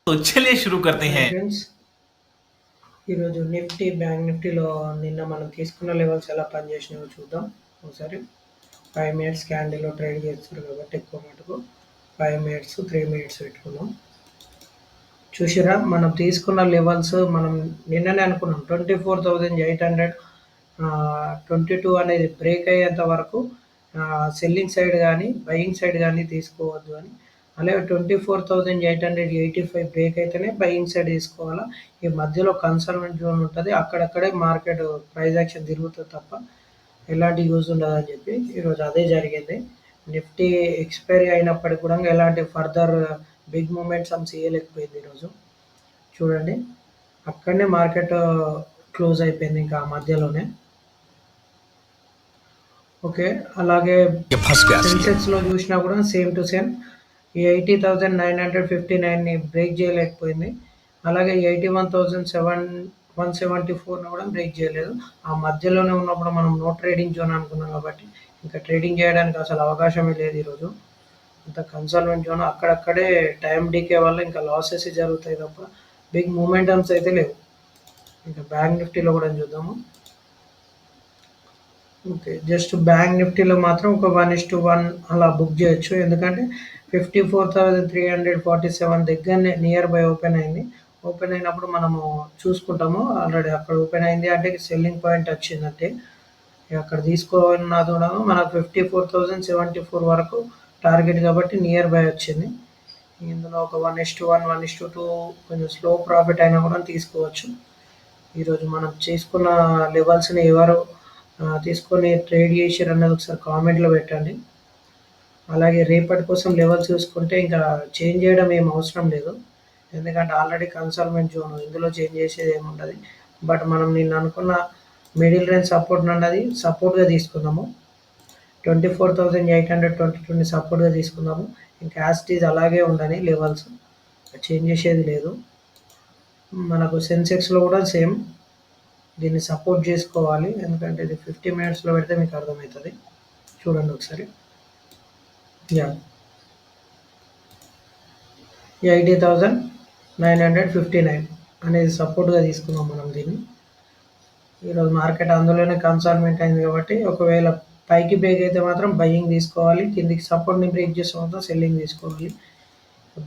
तो चलिए शुरू करते హాయ్ हैं। ఫ్రెండ్స్. ఈరోజు నిఫ్టీ, బ్యాంక్ నిఫ్టీలో నిన్న మనం తీసుకున్న లెవెల్స్ ఎలా పనిచేసినాయో చూద్దాం ఒకసారి. 5 మినిట్స్ క్యాండిల్లో ట్రేడ్ చేస్తారు కాబట్టి ఎక్కువ మటుకు 5 మినిట్స్, 3 మినిట్స్ పెట్టుకున్నాం. చూసిరా మనం తీసుకున్న లెవెల్స్ మనం నిన్ననే అనుకున్నాం 24,800 22 అనేది బ్రేక్ అయ్యేంత వరకు సెల్లింగ్ సైడ్ కానీ బయింగ్ సైడ్ కానీ తీసుకోవద్దు అని. అలాగే 24,885 బ్రేక్ అయితేనే బయింగ్ సైడ్ తీసుకోవాలా. ఈ మధ్యలో కన్సల్టెంట్ జోన్ ఉంటుంది, అక్కడక్కడే మార్కెట్ ప్రైస్ యాక్షన్ తిరుగుతుంది తప్ప ఎలాంటి యూజ్ ఉండదని చెప్పి ఈరోజు అదే జరిగింది. నిఫ్టీ ఎక్స్పైరీ అయినప్పటికి కూడా ఎలాంటి ఫర్దర్ బిగ్ మూమెంట్స్ చేయలేకపోయింది ఈరోజు. చూడండి అక్కడనే మార్కెట్ క్లోజ్ అయిపోయింది ఇంకా ఆ మధ్యలోనే. ఓకే, అలాగే సెన్సెక్స్లో చూసినా కూడా సేమ్ టు సేమ్ ఈ 80,959ని బ్రేక్ చేయలేకపోయింది. అలాగే 81,174ని కూడా బ్రేక్ చేయలేదు. ఆ మధ్యలోనే ఉన్నప్పుడు మనం నో ట్రేడింగ్ జోన్ అనుకున్నాం కాబట్టి ఇంకా ట్రేడింగ్ చేయడానికి అసలు అవకాశమే లేదు ఈరోజు. అంత కన్సల్టెంట్ జోన్, అక్కడక్కడే టైం డీకే వల్ల ఇంకా లాసెస్ జరుగుతాయి తప్ప బిగ్ మూమెంటమ్స్ అయితే లేవు. ఇంకా బ్యాంక్ నిఫ్టీలో కూడా చూద్దాము. ఓకే, జస్ట్ బ్యాంక్ నిఫ్టీలో మాత్రం ఒక 1:1 అలా బుక్ చేయొచ్చు. ఎందుకంటే 54,347 దగ్గరనే నియర్ బై ఓపెన్ అయింది. ఓపెన్ అయినప్పుడు మనము చూసుకుంటాము. ఆల్రెడీ అక్కడ ఓపెన్ అయింది అంటే సెల్లింగ్ పాయింట్ వచ్చిందంటే అక్కడ తీసుకున్నది కూడా మనకు 54,074 వరకు టార్గెట్ కాబట్టి నియర్ బై వచ్చింది. ఇందులో ఒక 1:1, 1:2 కొంచెం స్లో ప్రాఫిట్ అయినా కూడా తీసుకోవచ్చు. ఈరోజు మనం చేసుకున్న లెవెల్స్ని ఎవరు తీసుకొని ట్రేడ్ చేసారు అన్నది ఒకసారి కామెంట్లో పెట్టండి. అలాగే రేపటి కోసం లెవెల్స్ చూసుకుంటే ఇంకా చేంజ్ చేయడం ఏం అవసరం లేదు, ఎందుకంటే ఆల్రెడీ కన్సల్టెంట్ జోన్, ఇందులో చేంజ్ చేసేది ఏముండదు. బట్ మనం నిన్న అనుకున్న మిడిల్ రేంజ్ సపోర్ట్ అన్నది సపోర్ట్గా తీసుకున్నాము. 24,822ని సపోర్ట్గా తీసుకున్నాము. ఇంకా యాస్టీజ్ అలాగే ఉండని లెవెల్స్, చేంజ్ చేసేది లేదు. మనకు సెన్సెక్స్లో కూడా సేమ్ దీన్ని సపోర్ట్ చేసుకోవాలి, ఎందుకంటే ఇది 50 మినిట్స్లో పెడితే మీకు అర్థమవుతుంది. చూడండి ఒకసారి. 80,959 అనేది సపోర్ట్గా తీసుకున్నాం మనం దీన్ని. ఈరోజు మార్కెట్ అందులోనే కన్సాల్మెంట్ అయింది కాబట్టి ఒకవేళ పైకి బ్రేక్ అయితే మాత్రం బయ్యింగ్ తీసుకోవాలి, కిందికి సపోర్ట్ని బ్రేక్ చేస్తే మాత్రం సెల్లింగ్ తీసుకోవాలి.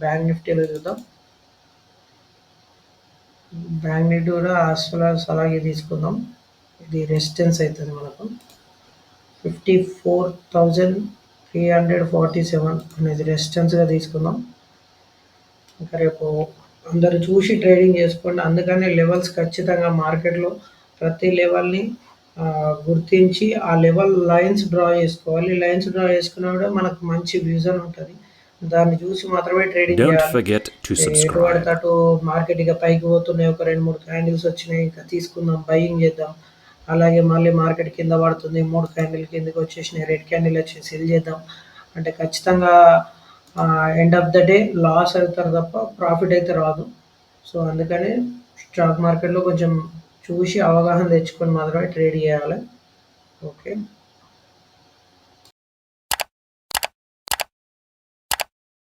బ్యాంక్ నిఫ్టీలో చూద్దాం. బ్యాంక్ నిఫ్టీ కూడా అలాగే తీసుకుందాం. ఇది రెసిస్టెన్స్ అవుతుంది మనకు 54,347 అనేది రెసిస్టెన్స్గా తీసుకుందాం. ఇంకా రేపు అందరూ చూసి ట్రేడింగ్ చేసుకోండి. అందుకని లెవెల్స్ ఖచ్చితంగా మార్కెట్లో ప్రతి లెవెల్ని గుర్తించి ఆ లెవెల్ లైన్స్ డ్రా చేసుకోవాలి. లైన్స్ డ్రా చేసుకున్నప్పుడు మనకు మంచి విజన్ ఉంటుంది, దాన్ని చూసి మాత్రమే ట్రేడింగ్ చేయాలి. ఎటు పడితే అటు మార్కెట్ ఇక పైకి పోతున్నాయి, ఒక 2-3 క్యాండిల్స్ వచ్చినాయి ఇంకా తీసుకుందాం, బయింగ్ చేద్దాం. అలాగే మళ్ళీ మార్కెట్ కింద పడుతుంది, 3 క్యాండిల్ కిందకి వచ్చేసినాయి, రెడ్ క్యాండిల్ వచ్చి సెల్ చేద్దాం అంటే ఖచ్చితంగా end of the day loss అవుతారు తప్ప ప్రాఫిట్ అయితే రాదు. సో అందుకని స్టాక్ మార్కెట్లో కొంచెం చూసి అవగాహన తెచ్చుకొని మాత్రమే ట్రేడ్ చేయాలి. ఓకే.